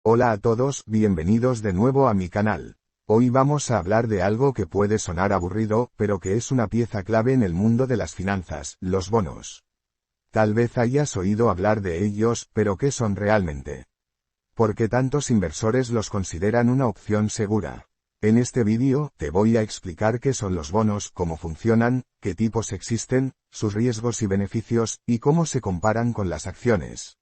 Hola a todos, bienvenidos de nuevo a mi canal. Hoy vamos a hablar de algo que puede sonar aburrido, pero que es una pieza clave en el mundo de las finanzas, los bonos. Tal vez hayas oído hablar de ellos, pero ¿qué son realmente? ¿Por qué tantos inversores los consideran una opción segura? En este vídeo, te voy a explicar qué son los bonos, cómo funcionan, qué tipos existen, sus riesgos y beneficios, y cómo se comparan con las acciones.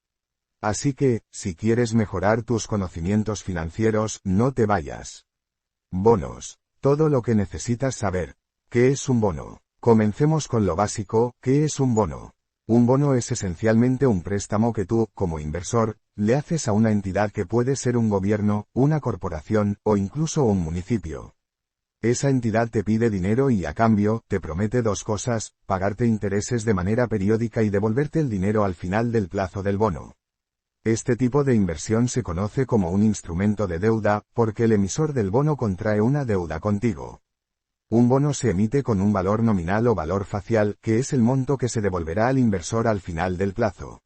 Así que, si quieres mejorar tus conocimientos financieros, no te vayas. Bonos. Todo lo que necesitas saber. ¿Qué es un bono? Comencemos con lo básico, ¿qué es un bono? Un bono es esencialmente un préstamo que tú, como inversor, le haces a una entidad que puede ser un gobierno, una corporación, o incluso un municipio. Esa entidad te pide dinero y a cambio, te promete dos cosas: pagarte intereses de manera periódica y devolverte el dinero al final del plazo del bono. Este tipo de inversión se conoce como un instrumento de deuda, porque el emisor del bono contrae una deuda contigo. Un bono se emite con un valor nominal o valor facial, que es el monto que se devolverá al inversor al final del plazo.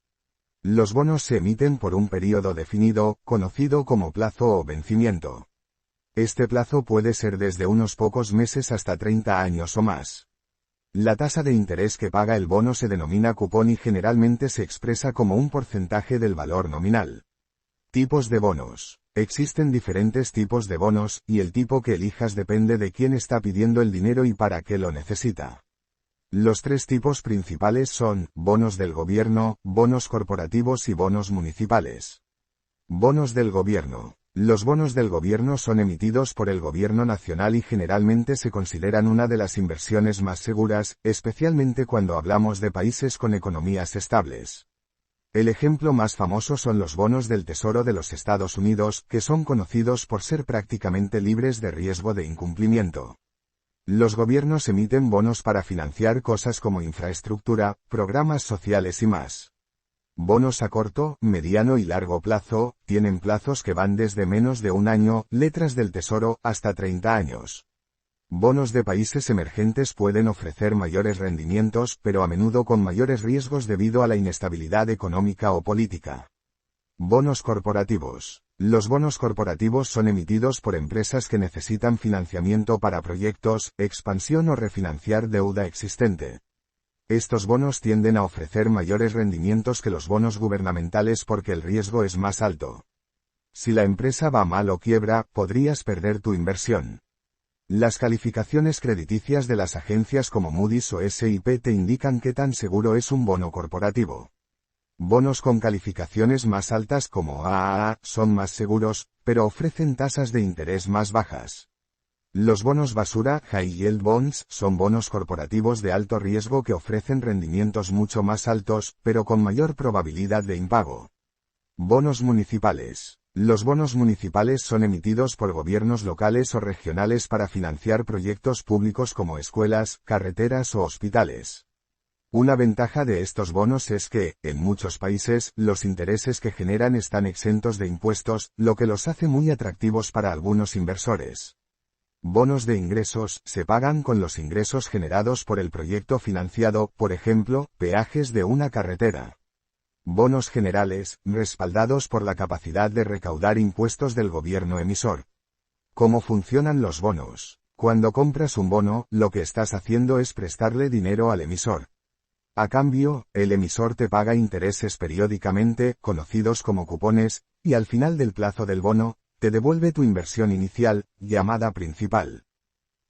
Los bonos se emiten por un periodo definido, conocido como plazo o vencimiento. Este plazo puede ser desde unos pocos meses hasta 30 años o más. La tasa de interés que paga el bono se denomina cupón y generalmente se expresa como un porcentaje del valor nominal. Tipos de bonos. Existen diferentes tipos de bonos, y el tipo que elijas depende de quién está pidiendo el dinero y para qué lo necesita. Los tres tipos principales son: bonos del gobierno, bonos corporativos y bonos municipales. Bonos del gobierno. Los bonos del gobierno son emitidos por el gobierno nacional y generalmente se consideran una de las inversiones más seguras, especialmente cuando hablamos de países con economías estables. El ejemplo más famoso son los bonos del Tesoro de los Estados Unidos, que son conocidos por ser prácticamente libres de riesgo de incumplimiento. Los gobiernos emiten bonos para financiar cosas como infraestructura, programas sociales y más. Bonos a corto, mediano y largo plazo, tienen plazos que van desde menos de un año, letras del Tesoro, hasta 30 años. Bonos de países emergentes pueden ofrecer mayores rendimientos, pero a menudo con mayores riesgos debido a la inestabilidad económica o política. Bonos corporativos. Los bonos corporativos son emitidos por empresas que necesitan financiamiento para proyectos, expansión o refinanciar deuda existente. Estos bonos tienden a ofrecer mayores rendimientos que los bonos gubernamentales porque el riesgo es más alto. Si la empresa va mal o quiebra, podrías perder tu inversión. Las calificaciones crediticias de las agencias como Moody's o S&P te indican qué tan seguro es un bono corporativo. Bonos con calificaciones más altas como AAA son más seguros, pero ofrecen tasas de interés más bajas. Los bonos basura, High Yield Bonds, son bonos corporativos de alto riesgo que ofrecen rendimientos mucho más altos, pero con mayor probabilidad de impago. Bonos municipales. Los bonos municipales son emitidos por gobiernos locales o regionales para financiar proyectos públicos como escuelas, carreteras o hospitales. Una ventaja de estos bonos es que, en muchos países, los intereses que generan están exentos de impuestos, lo que los hace muy atractivos para algunos inversores. Bonos de ingresos, se pagan con los ingresos generados por el proyecto financiado, por ejemplo, peajes de una carretera. Bonos generales, respaldados por la capacidad de recaudar impuestos del gobierno emisor. ¿Cómo funcionan los bonos? Cuando compras un bono, lo que estás haciendo es prestarle dinero al emisor. A cambio, el emisor te paga intereses periódicamente, conocidos como cupones, y al final del plazo del bono, te devuelve tu inversión inicial, llamada principal.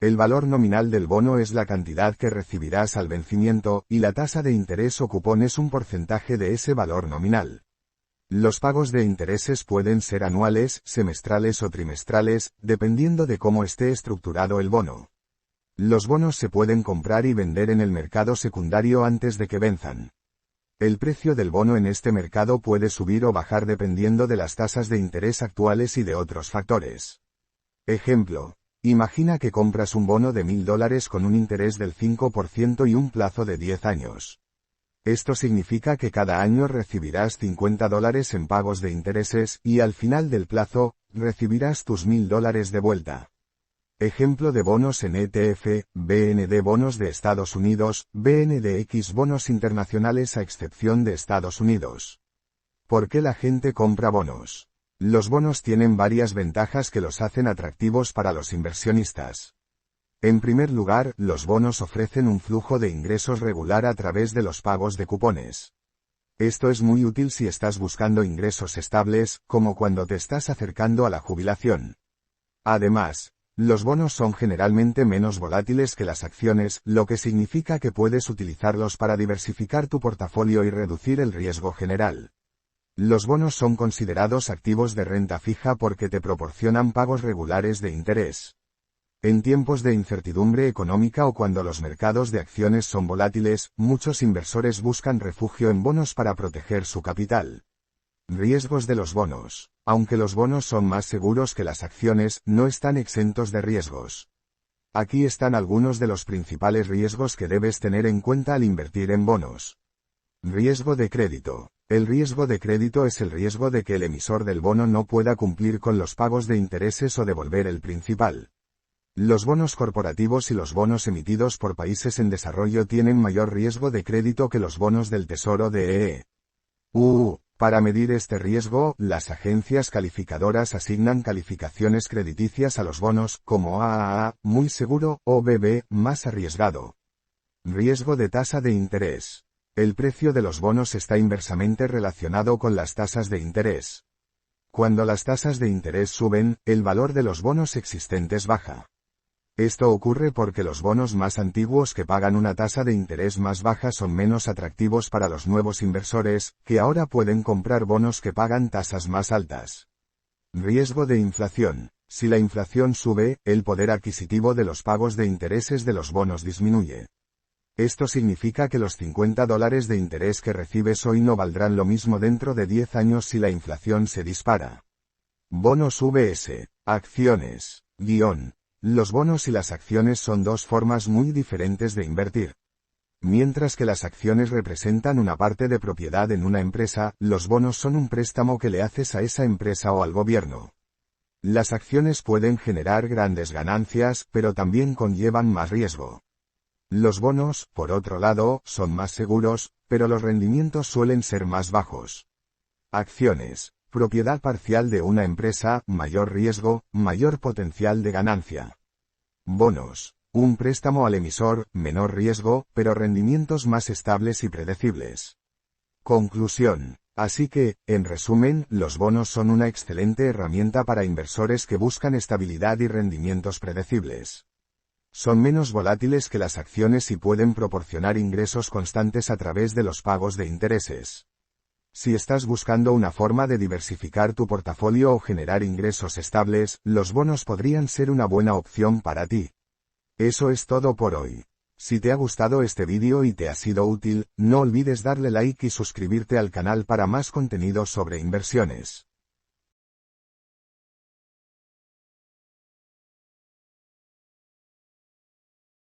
El valor nominal del bono es la cantidad que recibirás al vencimiento, y la tasa de interés o cupón es un porcentaje de ese valor nominal. Los pagos de intereses pueden ser anuales, semestrales o trimestrales, dependiendo de cómo esté estructurado el bono. Los bonos se pueden comprar y vender en el mercado secundario antes de que venzan. El precio del bono en este mercado puede subir o bajar dependiendo de las tasas de interés actuales y de otros factores. Ejemplo: imagina que compras un bono de $1000 con un interés del 5% y un plazo de 10 años. Esto significa que cada año recibirás $50 en pagos de intereses, y al final del plazo, recibirás tus $1000 de vuelta. Ejemplo de bonos en ETF: BND bonos de Estados Unidos, BNDX bonos internacionales a excepción de Estados Unidos. ¿Por qué la gente compra bonos? Los bonos tienen varias ventajas que los hacen atractivos para los inversionistas. En primer lugar, los bonos ofrecen un flujo de ingresos regular a través de los pagos de cupones. Esto es muy útil si estás buscando ingresos estables, como cuando te estás acercando a la jubilación. Además, los bonos son generalmente menos volátiles que las acciones, lo que significa que puedes utilizarlos para diversificar tu portafolio y reducir el riesgo general. Los bonos son considerados activos de renta fija porque te proporcionan pagos regulares de interés. En tiempos de incertidumbre económica o cuando los mercados de acciones son volátiles, muchos inversores buscan refugio en bonos para proteger su capital. Riesgos de los bonos. Aunque los bonos son más seguros que las acciones, no están exentos de riesgos. Aquí están algunos de los principales riesgos que debes tener en cuenta al invertir en bonos. Riesgo de crédito. El riesgo de crédito es el riesgo de que el emisor del bono no pueda cumplir con los pagos de intereses o devolver el principal. Los bonos corporativos y los bonos emitidos por países en desarrollo tienen mayor riesgo de crédito que los bonos del Tesoro de EU. Para medir este riesgo, las agencias calificadoras asignan calificaciones crediticias a los bonos, como AAA, muy seguro, o BB, más arriesgado. Riesgo de tasa de interés. El precio de los bonos está inversamente relacionado con las tasas de interés. Cuando las tasas de interés suben, el valor de los bonos existentes baja. Esto ocurre porque los bonos más antiguos que pagan una tasa de interés más baja son menos atractivos para los nuevos inversores, que ahora pueden comprar bonos que pagan tasas más altas. Riesgo de inflación. Si la inflación sube, el poder adquisitivo de los pagos de intereses de los bonos disminuye. Esto significa que los $50 de interés que recibes hoy no valdrán lo mismo dentro de 10 años si la inflación se dispara. Bonos vs. Acciones. Los bonos y las acciones son dos formas muy diferentes de invertir. Mientras que las acciones representan una parte de propiedad en una empresa, los bonos son un préstamo que le haces a esa empresa o al gobierno. Las acciones pueden generar grandes ganancias, pero también conllevan más riesgo. Los bonos, por otro lado, son más seguros, pero los rendimientos suelen ser más bajos. Acciones. Propiedad parcial de una empresa, mayor riesgo, mayor potencial de ganancia. Bonos. Un préstamo al emisor, menor riesgo, pero rendimientos más estables y predecibles. Conclusión. Así que, en resumen, los bonos son una excelente herramienta para inversores que buscan estabilidad y rendimientos predecibles. Son menos volátiles que las acciones y pueden proporcionar ingresos constantes a través de los pagos de intereses. Si estás buscando una forma de diversificar tu portafolio o generar ingresos estables, los bonos podrían ser una buena opción para ti. Eso es todo por hoy. Si te ha gustado este vídeo y te ha sido útil, no olvides darle like y suscribirte al canal para más contenido sobre inversiones.